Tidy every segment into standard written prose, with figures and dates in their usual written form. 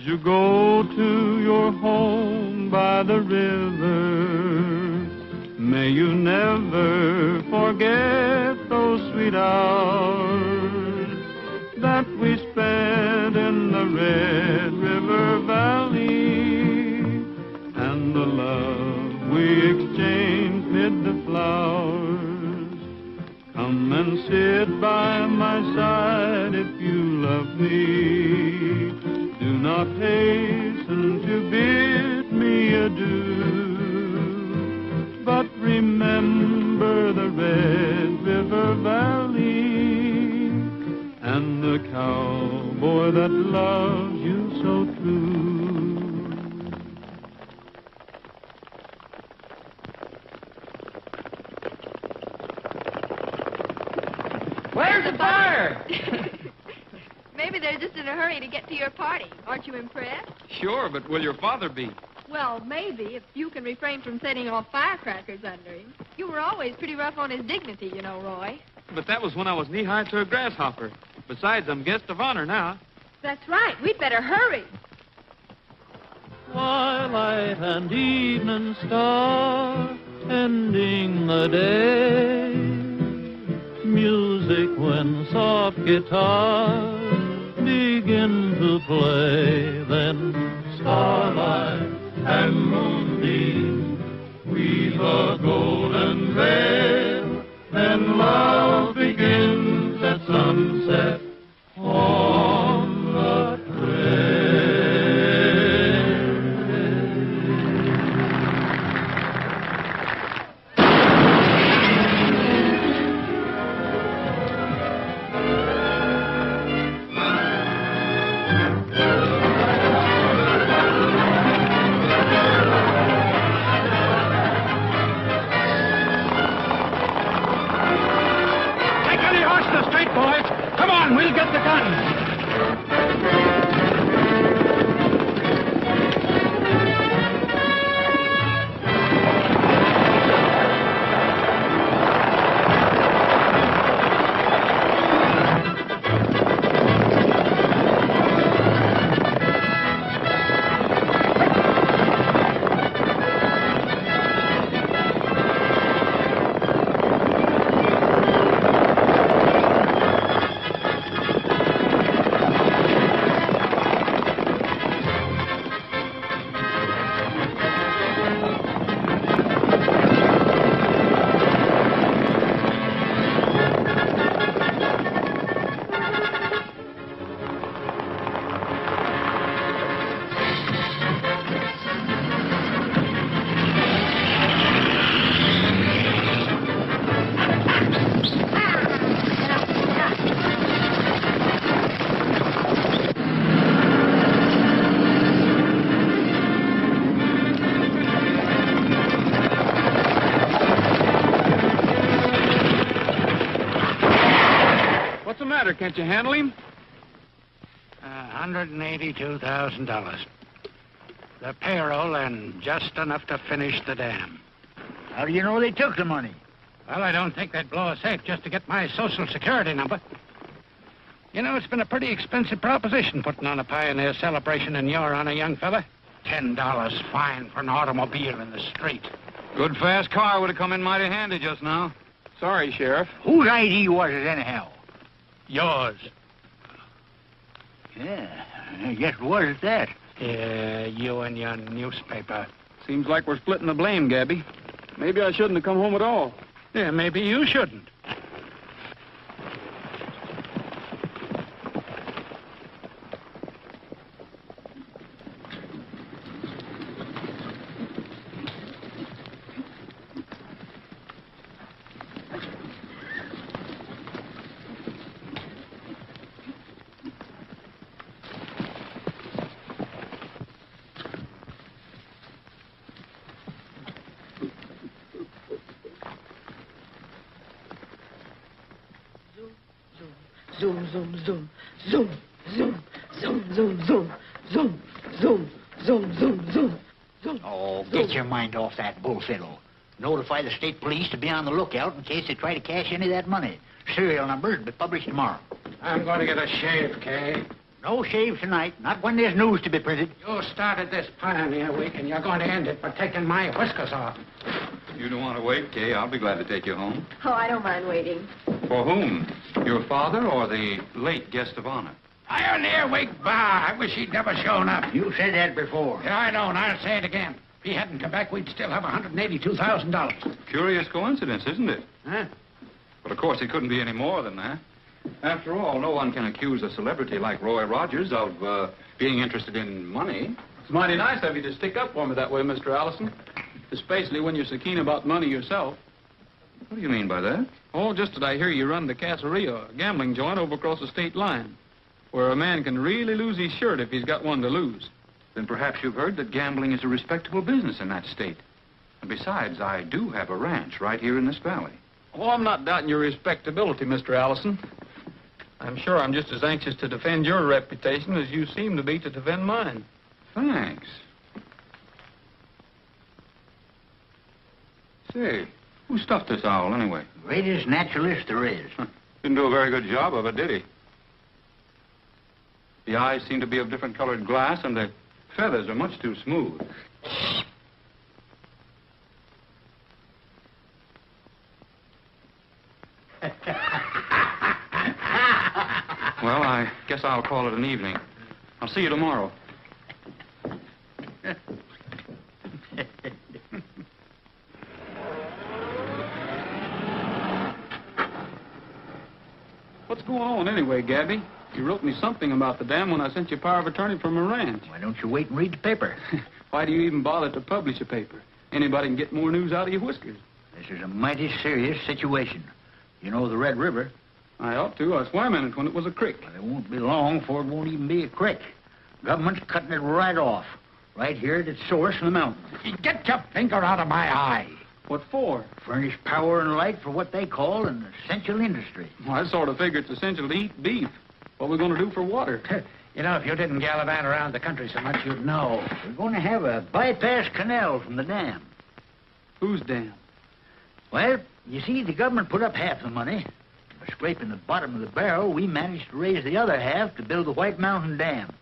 you go to your home by the river, may you never forget those sweet hours that we spent in the Red River Valley, and the love we exchanged mid the flowers. Come and sit by my side if you love me. Do not hasten to bid me adieu, but remember the Red River Valley and the cowboy that loves you so true. Where's the fire? Maybe they're just in a hurry to get to your party. Aren't you impressed? Sure, but will your father be? Well, maybe, if you can refrain from setting off firecrackers under him. You were always pretty rough on his dignity, you know, Roy. But that was when I was knee-high to a grasshopper. Besides, I'm guest of honor now. That's right. We'd better hurry. Twilight and evening star, ending the day. Music when soft guitars begin to play. Then starlight and moonbeam weave a golden veil. Then love begins at sunset on the trail. Come on, we'll get the guns. Can't you handle him? $182,000. The payroll and just enough to finish the dam. How do you know they took the money? Well, I don't think they'd blow a safe just to get my Social Security number. You know, it's been a pretty expensive proposition putting on a pioneer celebration in your honor, young fella. $10 fine for an automobile in the street. Good fast car would have come in mighty handy just now. Sorry, Sheriff. Whose ID was it anyhow? Yours. Yeah, I guess it was at that. Yeah, you and your newspaper. Seems like we're splitting the blame, Gabby. Maybe I shouldn't have come home at all. Yeah, maybe you shouldn't. Zoom, zoom, zoom, zoom, zoom, zoom, zoom, zoom, zoom, zoom, zoom, zoom, zoom, zoom. Oh, get your mind off that bullfiddle. Notify the state police to be on the lookout in case they try to cash any of that money. Serial numbers will be published tomorrow. I'm going to get a shave, Kay. No shave tonight, not when there's news to be printed. You started this Pioneer Week, and you're going to end it by taking my whiskers off. You don't want to wait, Kay. I'll be glad to take you home. Oh, I don't mind waiting. For whom? Your father or the late guest of honor? Pioneer Week, bah! I wish he'd never shown up. You said that before. Yeah, I know, and I'll say it again. If he hadn't come back, we'd still have $182,000. Curious coincidence, isn't it? Huh? But of course, it couldn't be any more than that. After all, no one can accuse a celebrity like Roy Rogers of being interested in money. It's mighty nice of you to stick up for me that way, Mr. Allison. Especially when you're so keen about money yourself. What do you mean by that? Oh, just that I hear you run the Caseria, a gambling joint over across the state line, where a man can really lose his shirt if he's got one to lose. Then perhaps you've heard that gambling is a respectable business in that state. And besides, I do have a ranch right here in this valley. Oh, I'm not doubting your respectability, Mr. Allison. I'm sure I'm just as anxious to defend your reputation as you seem to be to defend mine. Thanks. Say, who stuffed this owl anyway? Greatest naturalist there is. Didn't do a very good job of it, did he? The eyes seem to be of different colored glass, and the feathers are much too smooth. Well, I guess I'll call it an evening. I'll see you tomorrow. What's going on anyway, Gabby? You wrote me something about the dam when I sent you power of attorney from a ranch. Why don't you wait and read the paper? Why do you even bother to publish a paper? Anybody can get more news out of your whiskers. This is a mighty serious situation. You know the Red River? I ought to. I swam in it when it was a creek. Well, it won't be long before it won't even be a creek. Government's cutting it right off. Right here at its source in the mountains. Get your finger out of my eye. What for? Furnish power and light for what they call an essential industry. Well, I sort of figure it's essential to eat beef. What are we going to do for water? You know, if you didn't gallivant around the country so much, you'd know. We're going to have a bypass canal from the dam. Whose dam? Well, you see, the government put up half the money. By scraping the bottom of the barrel, we managed to raise the other half to build the White Mountain Dam.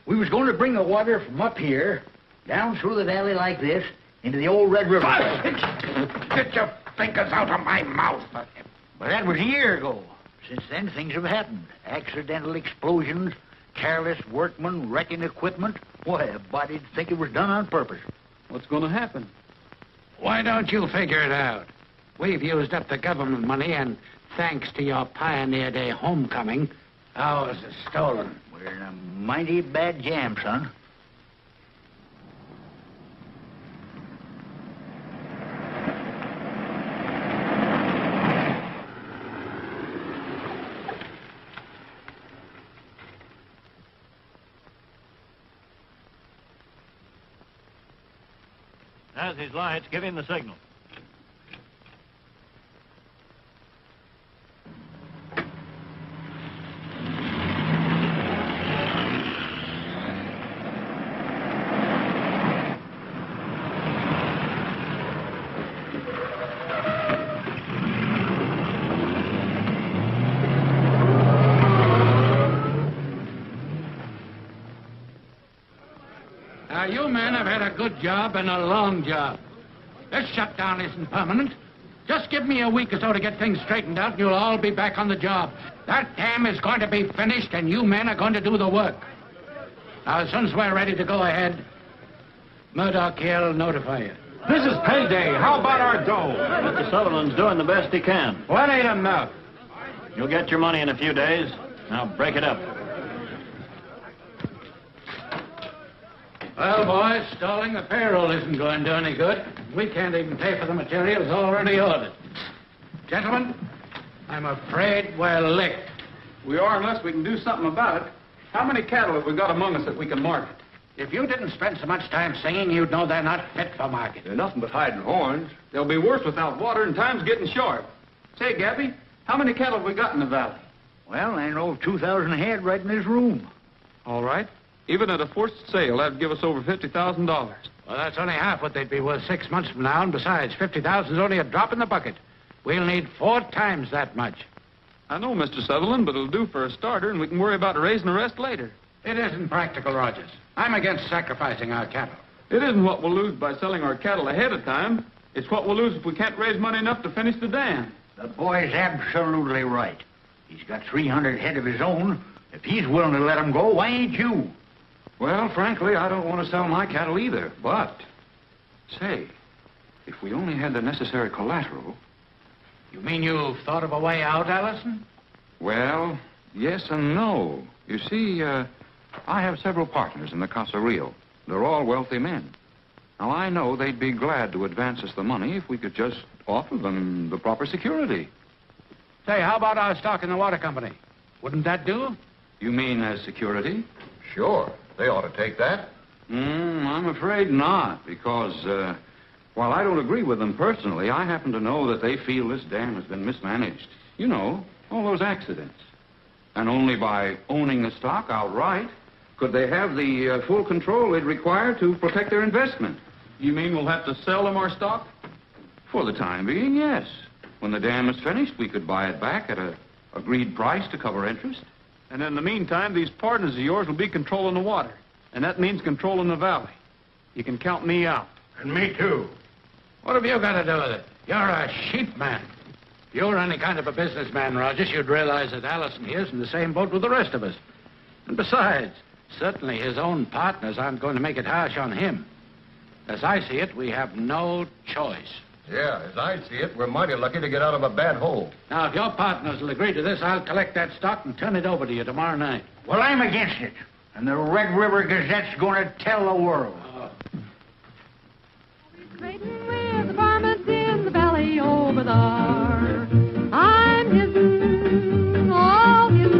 We was going to bring the water from up here, down through the valley like this, into the old Red River. Get your fingers out of my mouth. Well, that was a year ago. Since then, things have happened. Accidental explosions, careless workmen, wrecking equipment. Boy, a body'd think it was done on purpose. What's going to happen? Why don't you figure it out? We've used up the government money, and thanks to your Pioneer Day homecoming, ours is stolen. We're in a mighty bad jam, son. Has his lights. Give him the signal. Now, you men have had a good job and a long job. This shutdown isn't permanent. Just give me a week or so to get things straightened out, and you'll all be back on the job. That dam is going to be finished, and you men are going to do the work. Now, as soon as we're ready to go ahead, Murdoch here will notify you. This is payday. How about our dough? Mr. Sutherland's doing the best he can. Well, that ain't enough. You'll get your money in a few days. Now break it up. Well, boys, stalling the payroll isn't going to do any good. We can't even pay for the materials already ordered. Gentlemen, I'm afraid we're licked. We are unless we can do something about it. How many cattle have we got among us that we can market? If you didn't spend so much time singing, you'd know they're not fit for market. They're nothing but hiding horns. They'll be worse without water, and time's getting short. Say, Gabby, how many cattle have we got in the valley? Well, I know of 2,000 head right in this room. All right. Even at a forced sale, that'd give us over $50,000. Well, that's only half what they'd be worth 6 months from now, and besides, 50,000 is only a drop in the bucket. We'll need 4 times that much. I know, Mr. Sutherland, but it'll do for a starter, and we can worry about raising the rest later. It isn't practical, Rogers. I'm against sacrificing our cattle. It isn't what we'll lose by selling our cattle ahead of time. It's what we'll lose if we can't raise money enough to finish the dam. The boy's absolutely right. He's got 300 head of his own. If he's willing to let them go, why ain't you? Well, frankly, I don't want to sell my cattle either. But, say, if we only had the necessary collateral... You mean you've thought of a way out, Allison? Well, yes and no. You see, I have several partners in the Casa Rio. They're all wealthy men. Now, I know they'd be glad to advance us the money if we could just offer them the proper security. Say, how about our stock in the water company? Wouldn't that do? You mean as security? Sure. They ought to take that. I'm afraid not, because while I don't agree with them personally, I happen to know that they feel this dam has been mismanaged. You know, all those accidents. And only by owning the stock outright could they have the full control they'd require to protect their investment. You mean we'll have to sell them our stock? For the time being, yes. When the dam is finished, we could buy it back at a agreed price to cover interest. And in the meantime, these partners of yours will be controlling the water. And that means controlling the valley. You can count me out. And me too. What have you got to do with it? You're a sheep man. If you were any kind of a businessman, Rogers, you'd realize that Allison here's in the same boat with the rest of us. And besides, certainly his own partners aren't going to make it harsh on him. As I see it, we have no choice. Yeah, as I see it, we're mighty lucky to get out of a bad hole. Now, if your partners will agree to this, I'll collect that stock and turn it over to you tomorrow night. Well, I'm against it. And the Red River Gazette's going to tell the world. Trading with the varmints in the valley over there. I'm his, all his,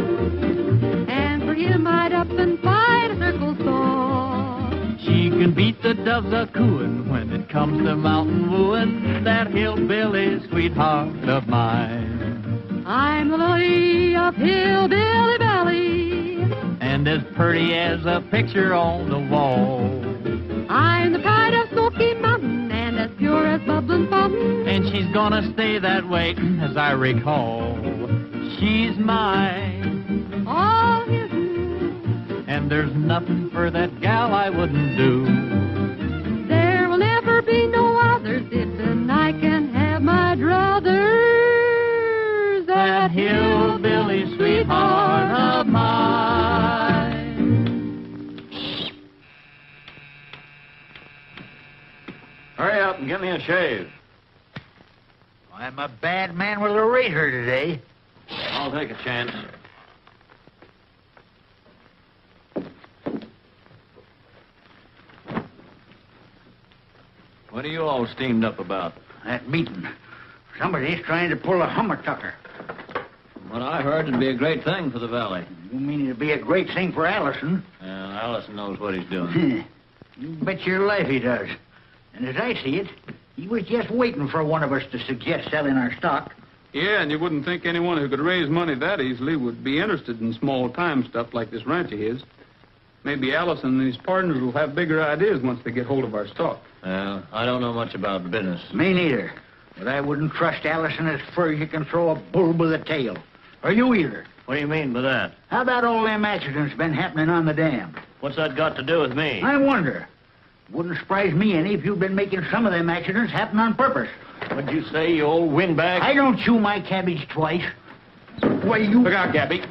and for him I'd up and fight a circle saw. She can beat the doves a cooing when it comes to mountain wooing, that hillbilly sweetheart of mine. I'm the lily of Hillbilly Valley, and as pretty as a picture on the wall. I'm the pride of Smoky Mountain, and as pure as bubbling fountain. And she's gonna stay that way, as I recall. She's mine, All his, and there's nothing for that gal I wouldn't do. there will never be no others if and I can have my druthers. That hillbilly sweetheart of mine. Hurry up and get me a shave. I'm a bad man with a razor today. I'll take a chance. What are you all steamed up about? That meeting. Somebody's trying to pull a hummer-tucker. From what I heard, it'd be a great thing for the valley. You mean it'd be a great thing for Allison? Well, Allison knows what he's doing. You bet your life he does. And as I see it, he was just waiting for one of us to suggest selling our stock. Yeah, and you wouldn't think anyone who could raise money that easily would be interested in small-time stuff like this ranch of his. Maybe Allison and his partners will have bigger ideas once they get hold of our stock. Well, I don't know much about business. Me neither. But I wouldn't trust Allison as far as you can throw a bull with a tail. Or you either. What do you mean by that? How about all them accidents been happening on the dam? What's that got to do with me? I wonder. Wouldn't surprise me any if you've been making some of them accidents happen on purpose. What'd you say, you old windbag? I don't chew my cabbage twice. Why, you... Look out, Gabby.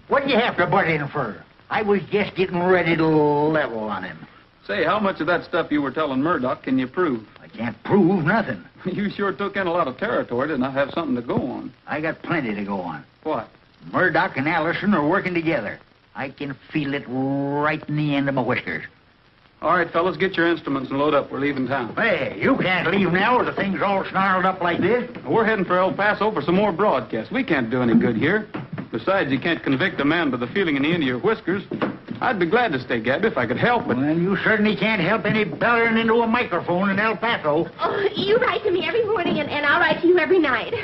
What'd you have to butt in for? I was just getting ready to level on him. Say, how much of that stuff you were telling Murdoch can you prove? I can't prove nothing. You sure took in a lot of territory to not have something to go on. I got plenty to go on. What? Murdoch and Allison are working together. I can feel it right in the end of my whiskers. All right, fellas, get your instruments and load up. We're leaving town. Hey, you can't leave now with the things all snarled up like this. We're heading for El Paso for some more broadcasts. We can't do any good here. Besides, you can't convict a man by the feeling in the end of your whiskers. I'd be glad to stay, Gabby, if I could help it. Well, you certainly can't help any bellering into a microphone in El Paso. Oh, you write to me every morning, and I'll write to you every night.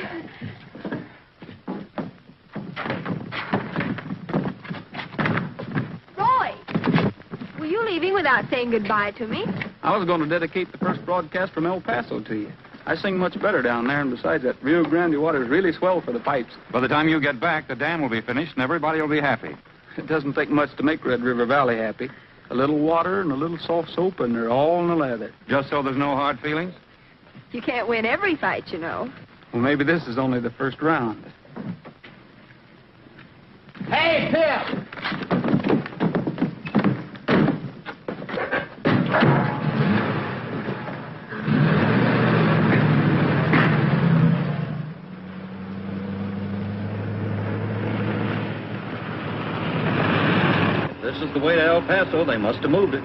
Were you leaving without saying goodbye to me? I was going to dedicate the first broadcast from El Paso to you. I sing much better down there, and besides, that Rio Grande water is really swell for the pipes. By the time you get back, the dam will be finished and everybody will be happy. It doesn't take much to make Red River Valley happy. A little water and a little soft soap, and they're all in the lather. Just so there's no hard feelings? You can't win every fight, you know. Well, maybe this is only the first round. Hey, Phil! This is the way to El Paso. They must have moved it.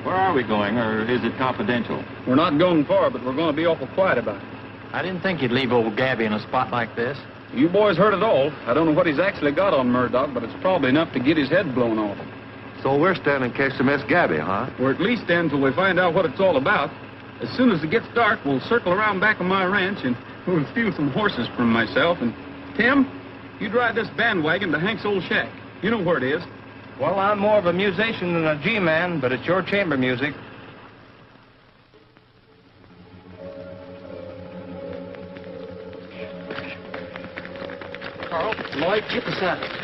Where are we going, or is it confidential? We're not going far, but we're going to be awful quiet about it. I didn't think you'd leave old Gabby in a spot like this. You boys heard it all. I don't know what he's actually got on Murdoch, but it's probably enough to get his head blown off. So we're standing in case to miss Gabby, huh? We're at least in until we find out what it's all about. As soon as it gets dark, we'll circle around back of my ranch, and we'll steal some horses from myself. And, Tim, you drive this bandwagon to Hank's old shack. You know where it is. Well, I'm more of a musician than a G-man, but it's your chamber music. Carl, Lloyd, get the saddle.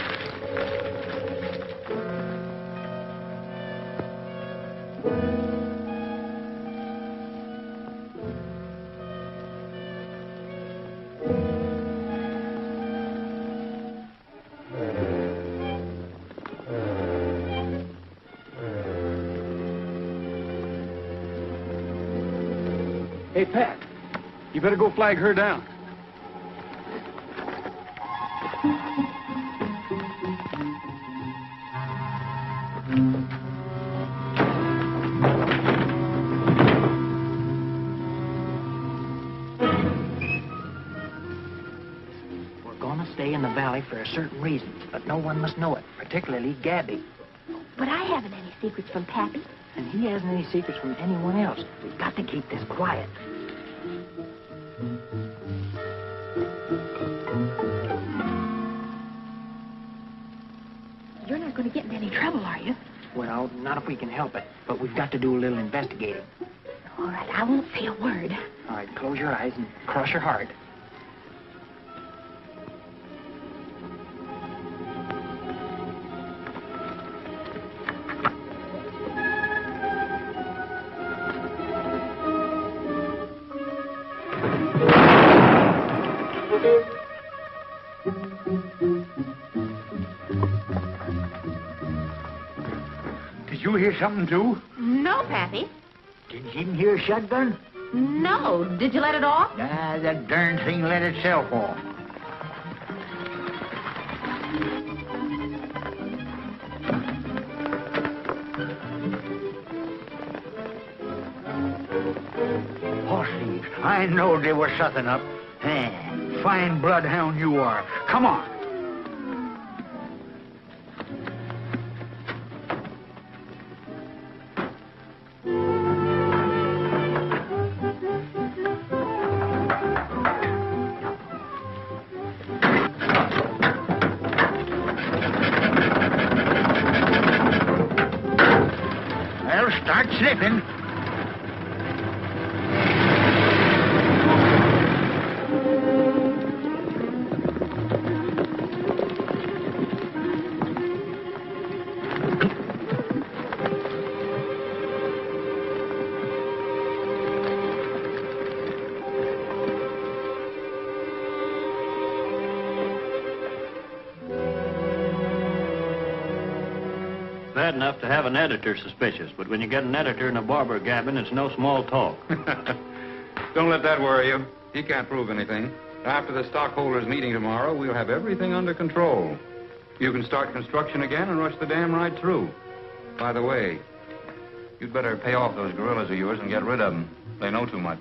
Hey, Pat, you better go flag her down. We're going to stay in the valley for a certain reason, but no one must know it, particularly Gabby. But I haven't any secrets from Pappy. And he hasn't any secrets from anyone else. We've got to keep this quiet. You're not going to get in any trouble, are you? Well, not if we can help it, but we've got to do a little investigating. All right, I won't say a word. All right, close your eyes and cross your heart. Did you hear something, too? No, Pappy. Didn't you even hear a shotgun? No. Did you let it off? Ah, that darn thing let itself off. Horse thieves. I know they were something up. Fine bloodhound you are. Come on. Well, start sniffing. Bad enough to have an editor suspicious, but when you get an editor and a barber gabbing, it's no small talk. Don't let that worry you. He can't prove anything. After the stockholders' meeting tomorrow, we'll have everything under control. You can start construction again and rush the dam right through. By the way, You'd better pay off those gorillas of yours and get rid of them. They know too much.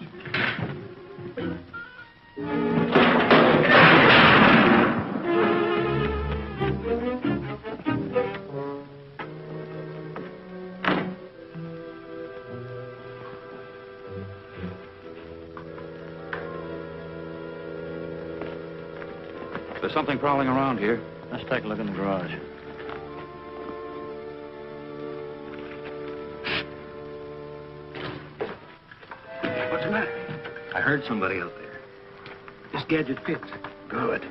There's something prowling around here. Let's take a look in the garage. What's the matter? I heard somebody out there. This gadget fits. Good.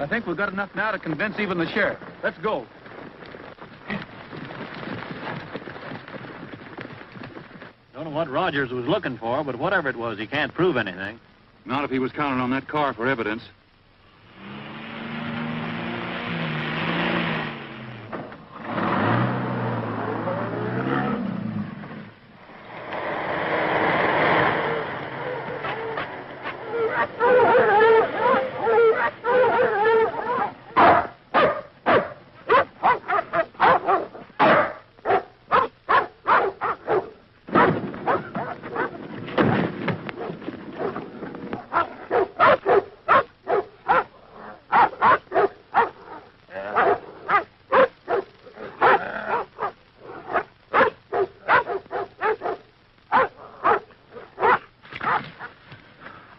I think we've got enough now to convince even the sheriff. Let's go. Don't know what Rogers was looking for, but whatever it was, he can't prove anything. Not if he was counting on that car for evidence.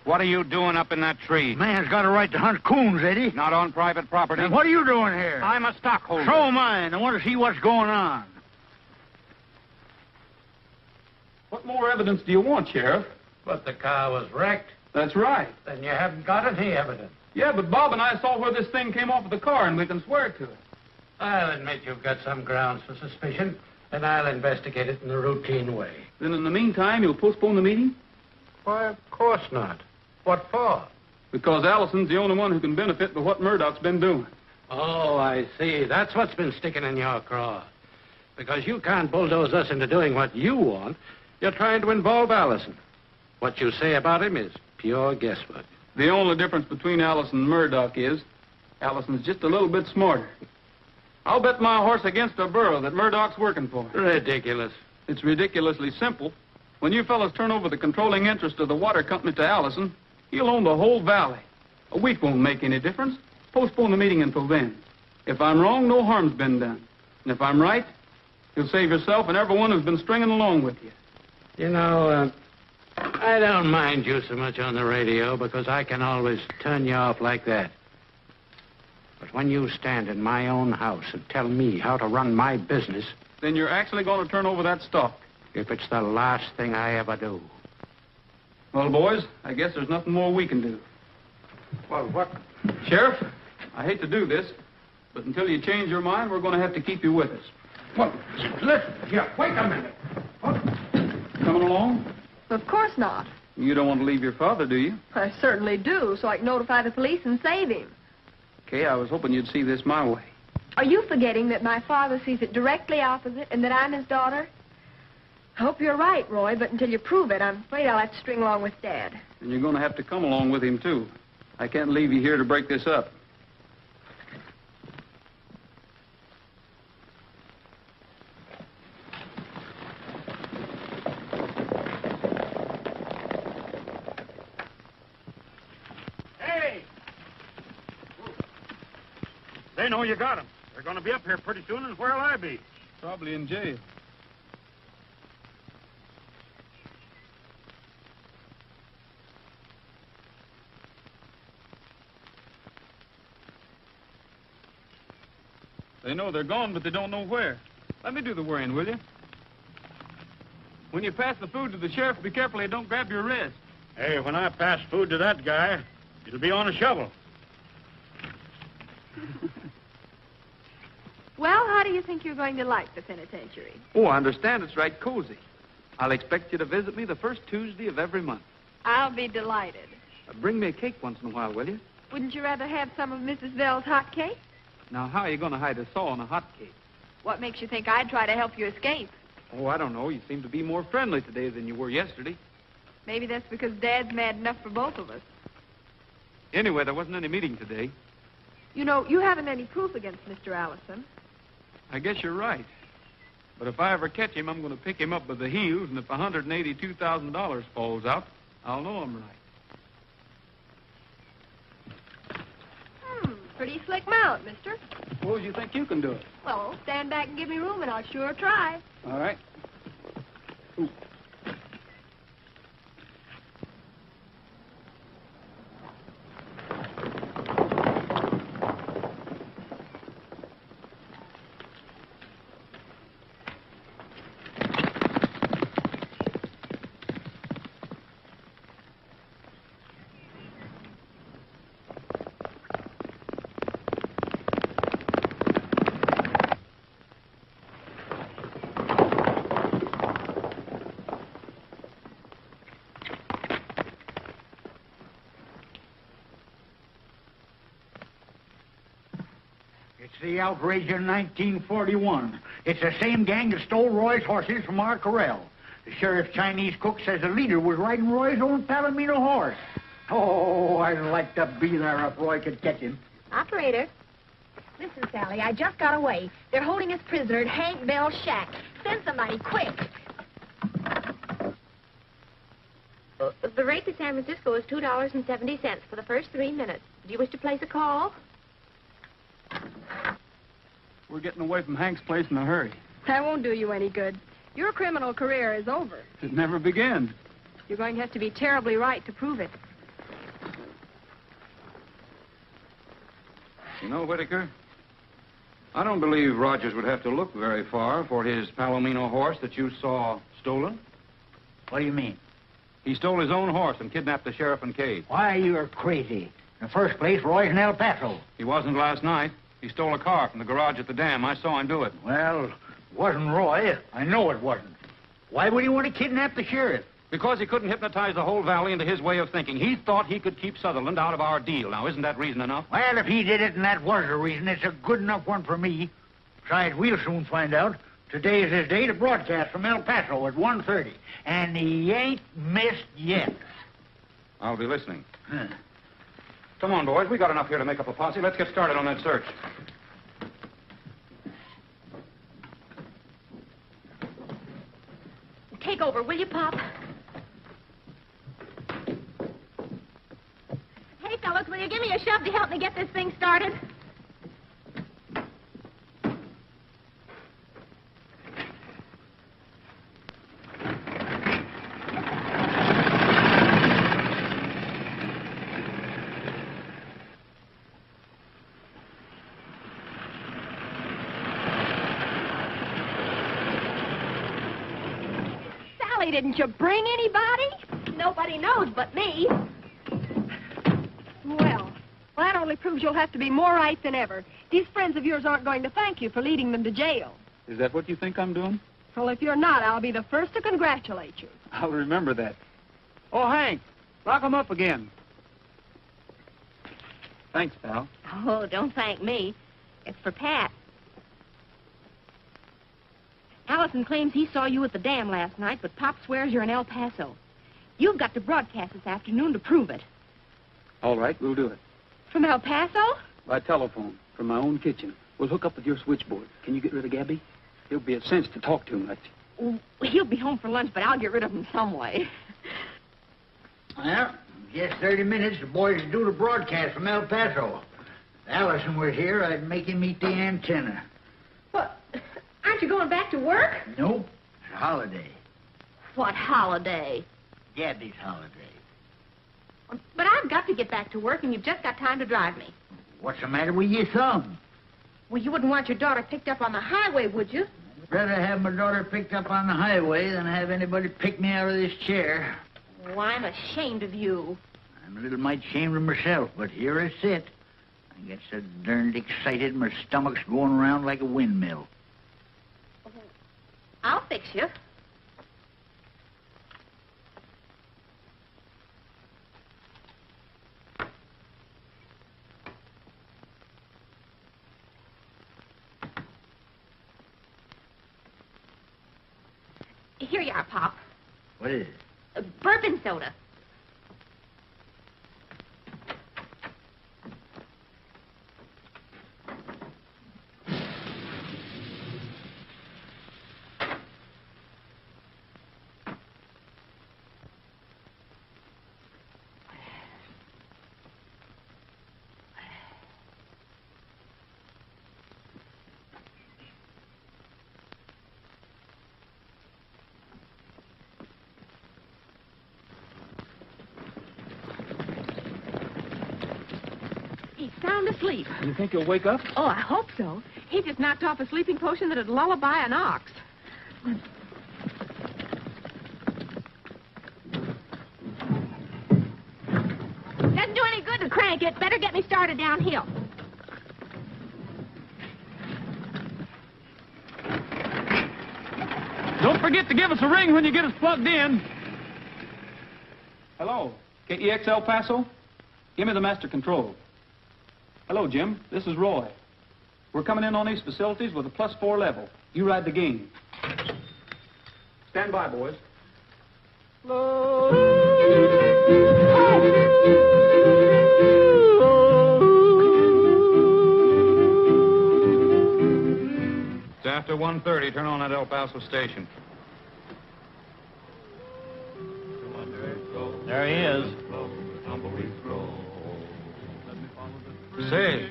What are you doing up in that tree? Man's got a right to hunt coons, Eddie. Not on private property. Then what are you doing here? I'm a stockholder. So am I, and I want to see what's going on. What more evidence do you want, Sheriff? But the car was wrecked. That's right. Then you haven't got any evidence. Yeah, but Bob and I saw where this thing came off of the car, and we can swear to it. I'll admit you've got some grounds for suspicion, and I'll investigate it in the routine way. Then in the meantime, you'll postpone the meeting? Why, of course not. What for? Because Allison's the only one who can benefit by what Murdoch's been doing. Oh, I see. That's what's been sticking in your craw. Because you can't bulldoze us into doing what you want. You're trying to involve Allison. What you say about him is pure guesswork. The only difference between Allison and Murdoch is Allison's just a little bit smarter. I'll bet my horse against a burro that Murdoch's working for. Ridiculous. It's ridiculously simple. When you fellas turn over the controlling interest of the water company to Allison, he'll own the whole valley. A week won't make any difference. Postpone the meeting until then. If I'm wrong, no harm's been done. And if I'm right, you'll save yourself and everyone who's been stringing along with you. You know, I don't mind you so much on the radio because I can always turn you off like that. But when you stand in my own house and tell me how to run my business... Then you're actually going to turn over that stock. If it's the last thing I ever do. Well, boys, I guess there's nothing more we can do. Well, what? Sheriff, I hate to do this, but until you change your mind, we're going to have to keep you with us. Well, listen, here, wait a minute. What? Coming along? Of course not. You don't want to leave your father, do you? I certainly do, so I can notify the police and save him. Okay, I was hoping you'd see this my way. Are you forgetting that my father sees it directly opposite and that I'm his daughter? I hope you're right, Roy, but until you prove it, I'm afraid I'll have to string along with Dad. And you're going to have to come along with him, too. I can't leave you here to break this up. Hey! They know you got them. They're going to be up here pretty soon, and where'll I be? Probably in jail. They know they're gone, but they don't know where. Let me do the worrying, will you? When you pass the food to the sheriff, be careful they don't grab your wrist. Hey, when I pass food to that guy, it'll be on a shovel. Well, how do you think you're going to like the penitentiary? Oh, I understand it's right cozy. I'll expect you to visit me the first Tuesday of every month. I'll be delighted. Bring me a cake once in a while, will you? Wouldn't you rather have some of Mrs. Bell's hot cake? Now, how are you going to hide a saw on a hot cake? What makes you think I'd try to help you escape? Oh, I don't know. You seem to be more friendly today than you were yesterday. Maybe that's because Dad's mad enough for both of us. Anyway, there wasn't any meeting today. You know, you haven't any proof against Mr. Allison. I guess you're right. But if I ever catch him, I'm going to pick him up by the heels, and if $182,000 falls out, I'll know I'm right. Pretty slick mount, mister. Suppose you think you can do it. Well, stand back and give me room, and I'll sure try. All right. Ooh. It's the outrage of 1941. It's the same gang that stole Roy's horses from our corral. The sheriff's Chinese cook says the leader was riding Roy's own Palomino horse. Oh, I'd like to be there if Roy could catch him. Operator. Listen, Sally, I just got away. They're holding us prisoner at Hank Bell's shack. Send somebody, quick. The rate to San Francisco is $2.70 for the first 3 minutes. Do you wish to place a call? We're getting away from Hank's place in a hurry. That won't do you any good. Your criminal career is over. It never began. You're going to have to be terribly right to prove it. You know, Whitaker, I don't believe Rogers would have to look very far for his Palomino horse that you saw stolen. What do you mean? He stole his own horse and kidnapped the sheriff and Cade. Why, you're crazy. In the first place, Roy's in El Paso. He wasn't last night. He stole a car from the garage at the dam. I saw him do it. Well, it wasn't Roy. I know it wasn't. Why would he want to kidnap the sheriff? Because he couldn't hypnotize the whole valley into his way of thinking. He thought he could keep Sutherland out of our deal. Now, isn't that reason enough? Well, if he did it and that was the reason, it's a good enough one for me. Besides, we'll soon find out. Today is his day to broadcast from El Paso at 1:30. And he ain't missed yet. I'll be listening. Come on, boys. We got enough here to make up a posse. Let's get started on that search. Take over, will you, Pop? Hey, fellas, will you give me a shove to help me get this thing started? Didn't you bring anybody? Nobody knows but me. Well, that only proves you'll have to be more right than ever. These friends of yours aren't going to thank you for leading them to jail. Is that what you think I'm doing? Well, if you're not, I'll be the first to congratulate you. I'll remember that. Oh, Hank, lock 'em up again. Thanks, pal. Oh, don't thank me. It's for Pat. Allison Allison claims he saw you at the dam last night, but Pop swears you're in El Paso. You've got to broadcast this afternoon to prove it. All right, we'll do it. From El Paso? By telephone, from my own kitchen. We'll hook up with your switchboard. Can you get rid of Gabby? He'll be a cinch to talk too much. Well, he'll be home for lunch, but I'll get rid of him some way. Well, just 30 minutes, the boys do the broadcast from El Paso. If Allison were here, I'd make him eat the antenna. What? Aren't you going back to work? Nope, it's a holiday. What holiday? Gabby's holiday. But I've got to get back to work, and you've just got time to drive me. What's the matter with your thumb? Well, you wouldn't want your daughter picked up on the highway, would you? I'd rather have my daughter picked up on the highway than have anybody pick me out of this chair. Oh, I'm ashamed of you. I'm a little mite ashamed of myself, but here I sit. I get so darned excited, my stomach's going around like a windmill. I'll fix you. Here you are, Pop. What is it? Bourbon soda. He's sound asleep. You think he'll wake up? Oh, I hope so. He just knocked off a sleeping potion that'd lullaby an ox. Doesn't do any good to crank it. Better get me started downhill. Don't forget to give us a ring when you get us plugged in. Hello, KEX El Paso? Give me the master control. Hello, Jim. This is Roy. We're coming in on these facilities with a +4 level. You ride the game. Stand by, boys. It's after 1:30. Turn on that El Paso station. There he is. Say,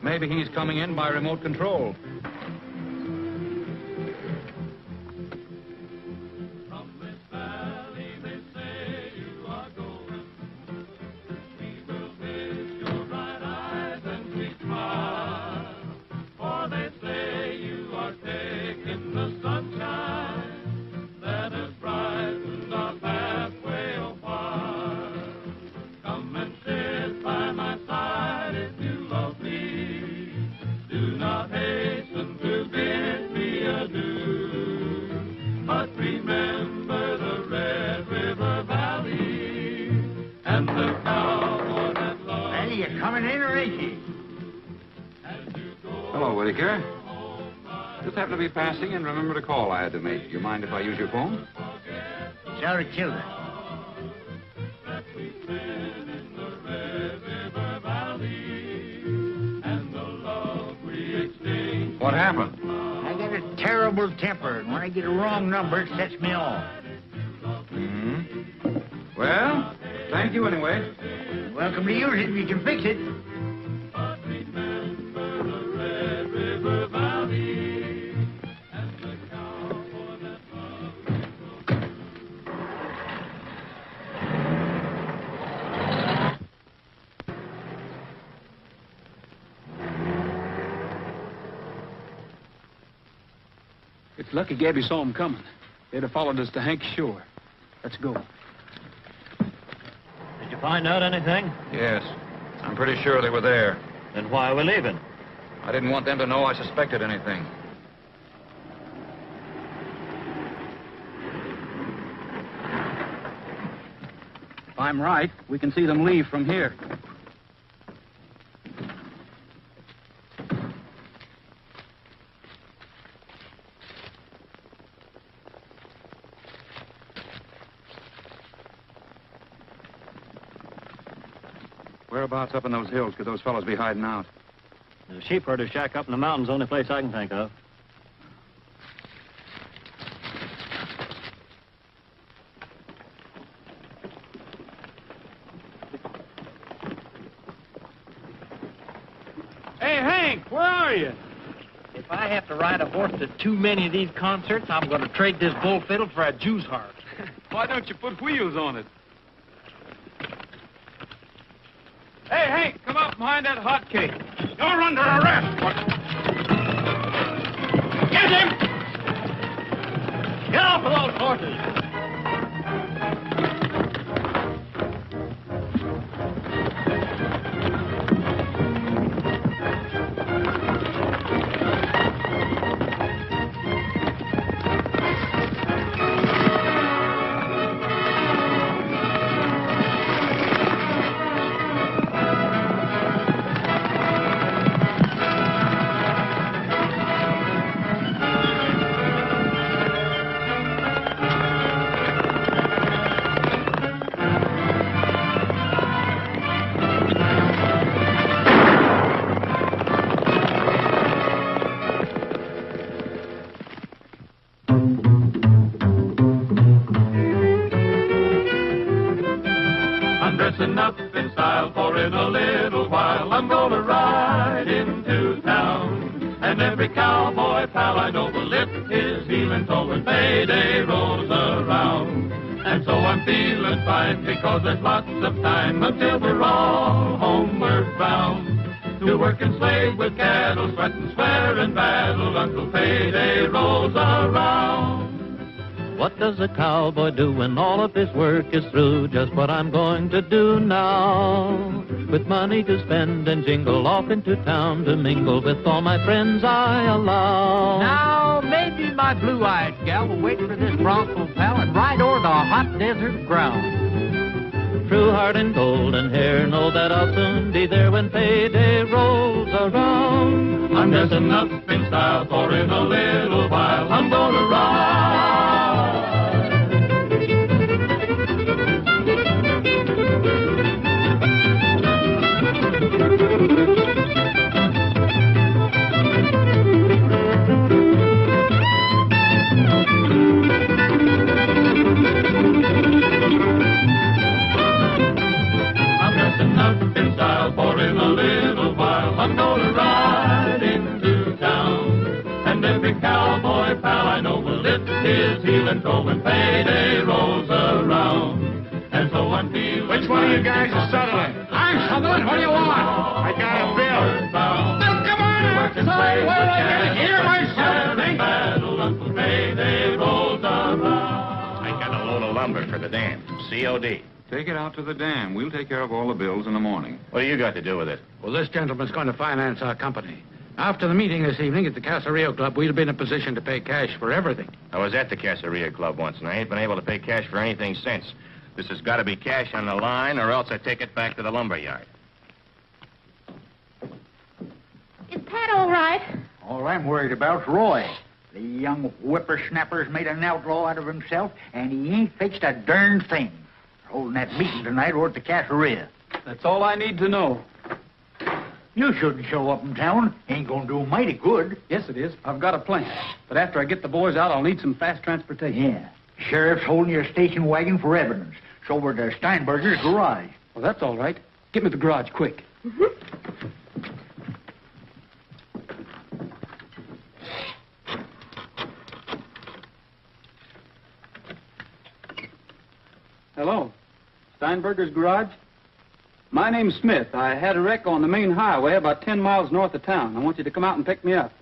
maybe he's coming in by remote control. Hello, Whitaker. Just happened to be passing and remembered a call I had to make. You mind if I use your phone? It's our children. What happened? I got a terrible temper, and when I get a wrong number, it sets me off. Mm-hmm. Well, thank you anyway. Welcome to use it if you can fix it. It's lucky Gabby saw him coming. They'd have followed us to Hank's shore. Let's go. Did you find out anything? Yes. I'm pretty sure they were there. Then why are we leaving? I didn't want them to know I suspected anything. If I'm right, we can see them leave from here. Whereabouts up in those hills could those fellows be hiding out? The sheep herder shack up in the mountains, only place I can think of. Hey, Hank, where are you? If I have to ride a horse to too many of these concerts, I'm going to trade this bull fiddle for a Jew's harp. Why don't you put wheels on it? Hey, Hank, come up behind that hot cake. You're under arrest. Get him! Get off of those horses. Dressing up in style, for in a little while I'm gonna ride into town. And every cowboy pal I know will lift his heel and toe when payday rolls around. And so I'm feeling fine because there's lots of time until we're all homeward bound. To work and slave with cattle, sweat and swear and battle until payday rolls around. What does a cowboy do when all of his work is through? Just what I'm going to do now. With money to spend and jingle off into town to mingle with all my friends I allow. Now, maybe my blue-eyed gal will wait for this bronco pal and ride o'er the hot desert ground. True heart and golden hair, know that I'll soon be there when payday rolls around. I'm dressing up in style, for in a little while I'm gonna ride. I'm dressing up in style, for in a little while I'm gonna ride into town. And every cowboy pal I know will lift his heel and toe when payday rolls around. And so I'm feeling... Which one of you guys is Sutherland? I'm Sutherland. What do you want? I got a bill. Now, come on outside where I can hear myself think. Battle until payday rolls around. I got a load of lumber for the dam. COD. Take it out to the dam. We'll take care of all the bills in the morning. What do you got to do with it? Well, this gentleman's going to finance our company. After the meeting this evening at the Caserio Club, we'll be in a position to pay cash for everything. I was at the Caseria Club once, and I ain't been able to pay cash for anything since. This has got to be cash on the line, or else I take it back to the lumber yard. Is Pat all right? All I'm worried about's Roy. The young whippersnapper's made an outlaw out of himself, and he ain't fixed a darn thing. They're holding that meeting tonight over at the Caseria. That's all I need to know. You shouldn't show up in town. Ain't gonna do mighty good. Yes, it is. I've got a plan. But after I get the boys out, I'll need some fast transportation. Yeah. Sheriff's holding your station wagon for evidence. It's over to Steinberger's garage. Well, that's all right. Get me the garage, quick. Hello. Steinberger's garage? My name's Smith. I had a wreck on the main highway about 10 miles north of town. I want you to come out and pick me up.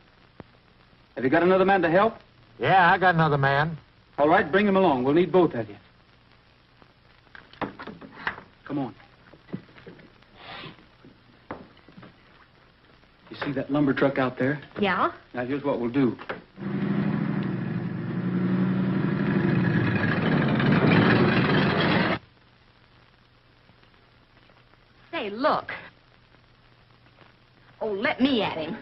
Have you got another man to help? Yeah, I got another man. All right, bring him along. We'll need both of you. Come on. You see that lumber truck out there? Yeah? Now, here's what we'll do. Say, look. Oh, let me at him.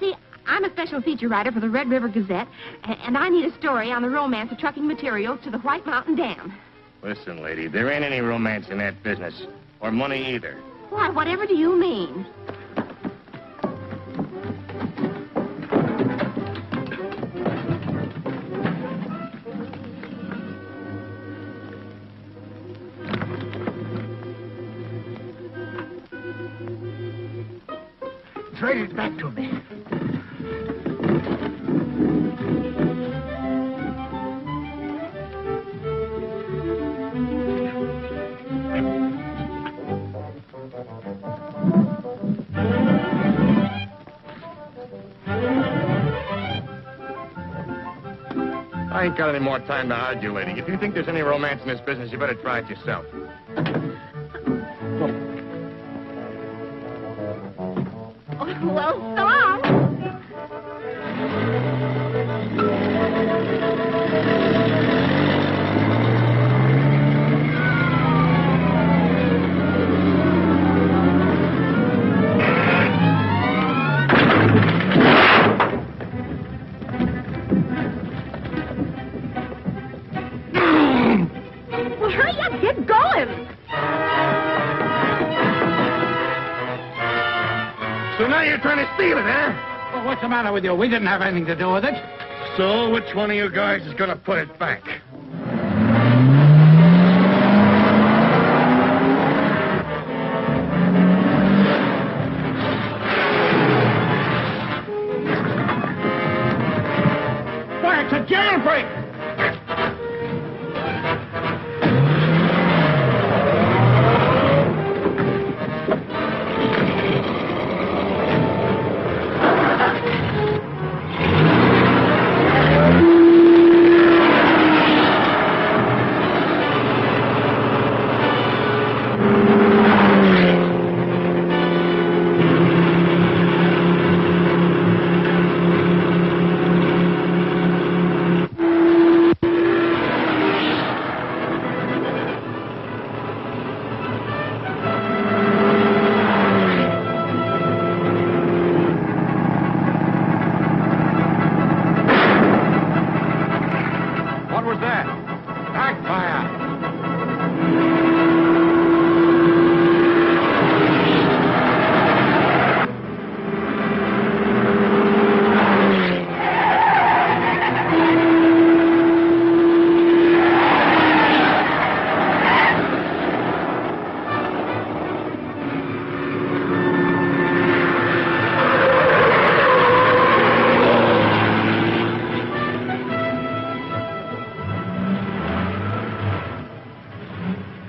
see, I'm a special feature writer for the Red River Gazette, and I need a story on the romance of trucking materials to the White Mountain Dam. Listen, lady, there ain't any romance in that business. Or money either. Why, whatever do you mean? Trade it back to me. I ain't got any more time to argue, lady. If you think there's any romance in this business, you better try it yourself. Well, so long. Well, hurry up, get going. So now you're trying to steal it, huh? Well, what's the matter with you? We didn't have anything to do with it. So which one of you guys is going to put it back? Why, it's a jailbreak!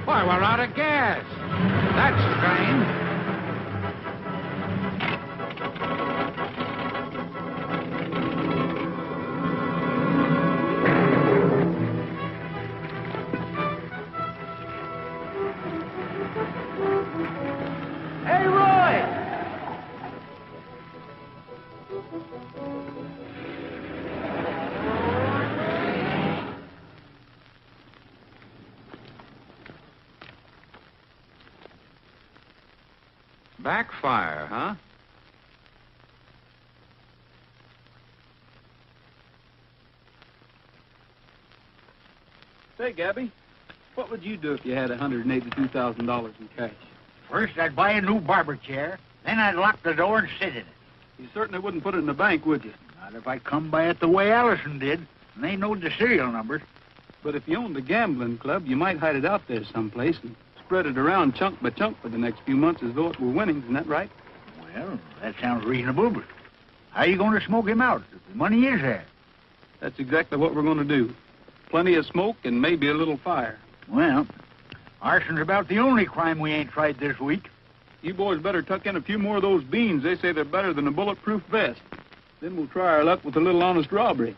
Why, we're out of gas. That's strange. Hey, Roy! Backfire, huh? Say, Gabby, what would you do if you had $182,000 in cash? First, I'd buy a new barber chair. Then I'd lock the door and sit in it. You certainly wouldn't put it in the bank, would you? Not if I come by it the way Allison did. And they know the serial numbers. But if you owned a gambling club, you might hide it out there someplace and spread it around chunk by chunk for the next few months as though it were winnings. Isn't that right? Well, that sounds reasonable, but how are you going to smoke him out if the money is there? That's exactly what we're going to do. Plenty of smoke and maybe a little fire. Well, arson's about the only crime we ain't tried this week. You boys better tuck in a few more of those beans. They say they're better than a bulletproof vest. Then we'll try our luck with a little honest robbery.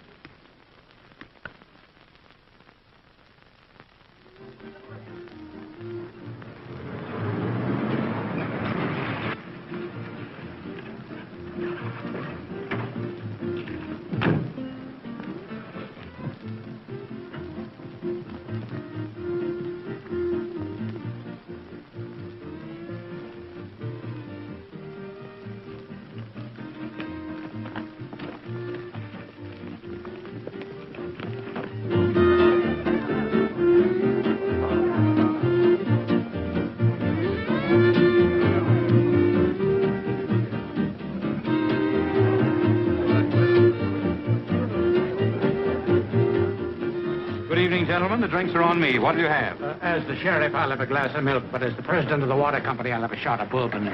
the drinks are on me. What do you have? As the sheriff, I'll have a glass of milk, but as the president of the water company, I'll have a shot of bourbon.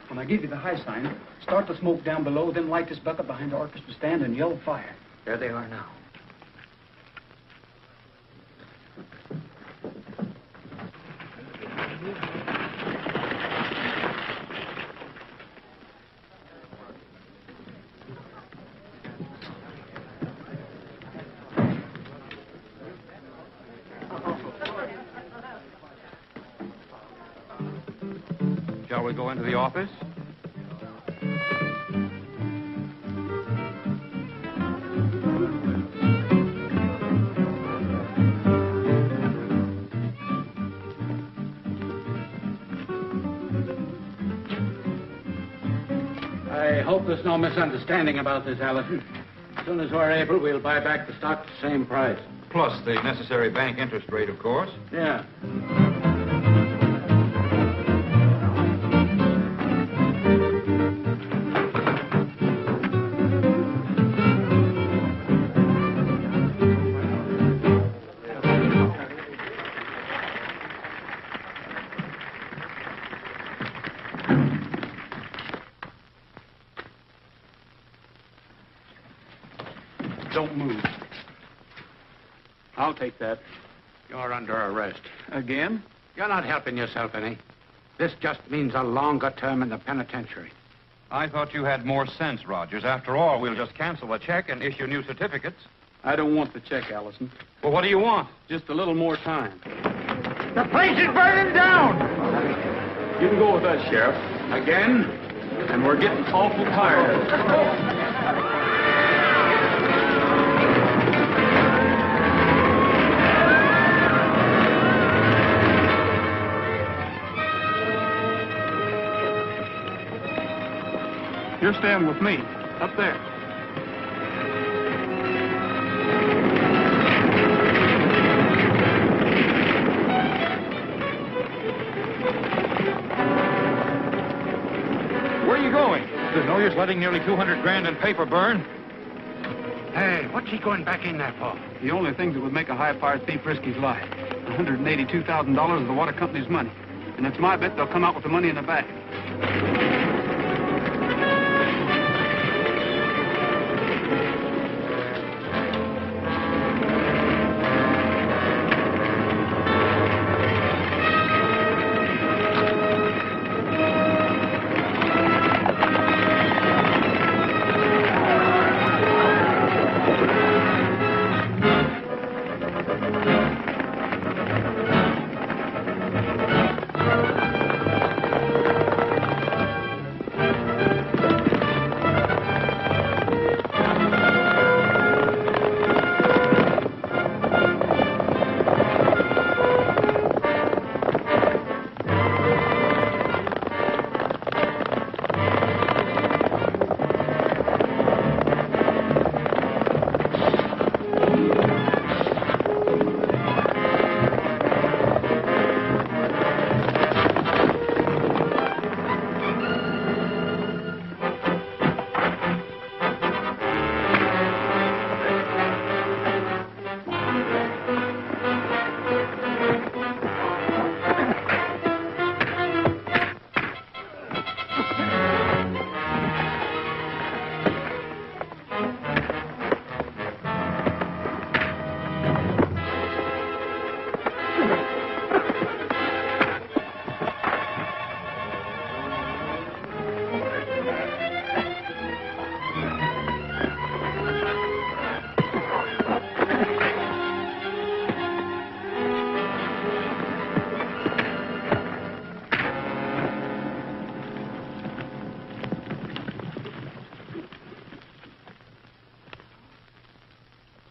When I give you the high sign, start the smoke down below, then light this bucket behind the orchestra stand and yell fire. There they are now. Shall we go into the office? I hope there's no misunderstanding about this, Allison. As soon as we're able, we'll buy back the stock at the same price. Plus the necessary bank interest rate, of course. Yeah. Don't move. I'll take that. You're under arrest. Again? You're not helping yourself any. This just means a longer term in the penitentiary. I thought you had more sense, Rogers. After all, we'll just cancel the check and issue new certificates. I don't want the check, Allison. Well, what do you want? Just a little more time. The place is burning down! You can go with us, Sheriff. Again? And we're getting awful tired. You're staying with me, up there. Where are you going? There's no use letting nearly 200 grand in paper burn. Hey, what's he going back in there for? The only thing that would make a high-powered thief risk his life. $182,000 of the water company's money. And it's my bet they'll come out with the money in the bag.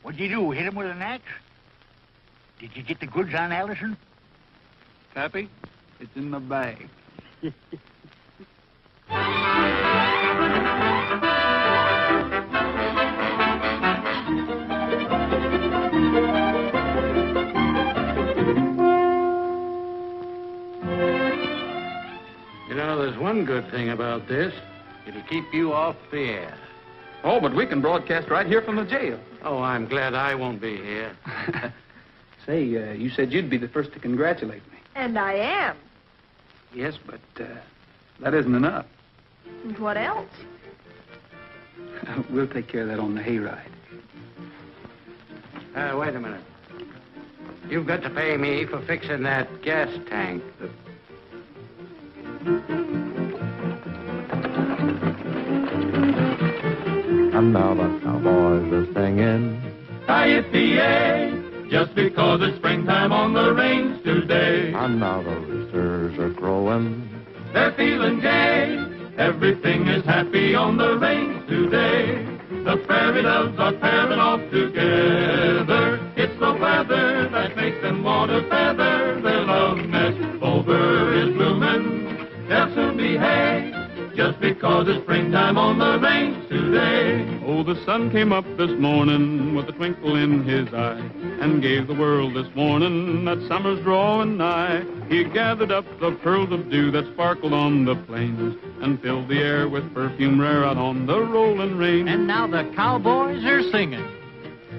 What'd you do, hit him with an axe? Did you get the goods on Allison? Pappy, it's in the bag. You know, there's one good thing thing about this. It'll keep you off the air. Oh, but we can broadcast right here from the jail. Oh, I'm glad I won't be here. Say, you said you'd be the first to congratulate me. And I am. Yes, but that isn't enough. And what else? We'll take care of that on the hayride. Wait a minute. You've got to pay me for fixing that gas tank. And now the cowboys are singing. Yippee-yay, just because it's springtime on the range today. And now the roosters are crowing. They're feeling gay, everything is happy on the range today. The prairie doves are pairing off together. It's the weather that makes them want to feather their love nest. Over is blooming, they'll soon be hay, just because it's springtime on the range today. Oh, the sun came up this morning with a twinkle in his eye and gave the world this warning that summer's drawing nigh. He gathered up the pearls of dew that sparkled on the plains and filled the air with perfume rare out on the rolling range. And now the cowboys are singing.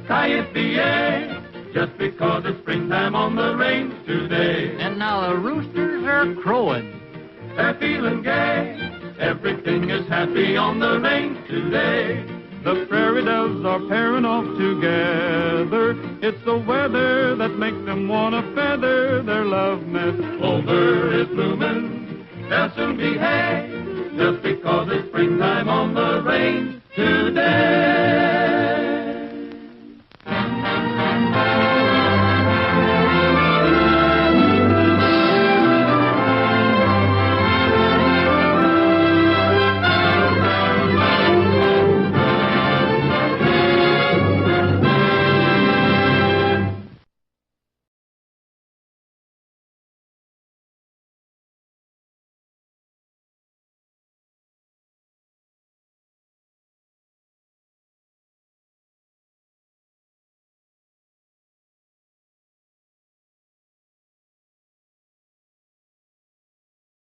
Yippee-yay, just because it's springtime on the range today. And now the roosters are crowing. They're feeling gay, everything is happy on the range today. The prairie doves are pairing off together. It's the weather that makes them want to feather their love nest. Over is blooming, there'll soon be hay, just because it's springtime on the range today.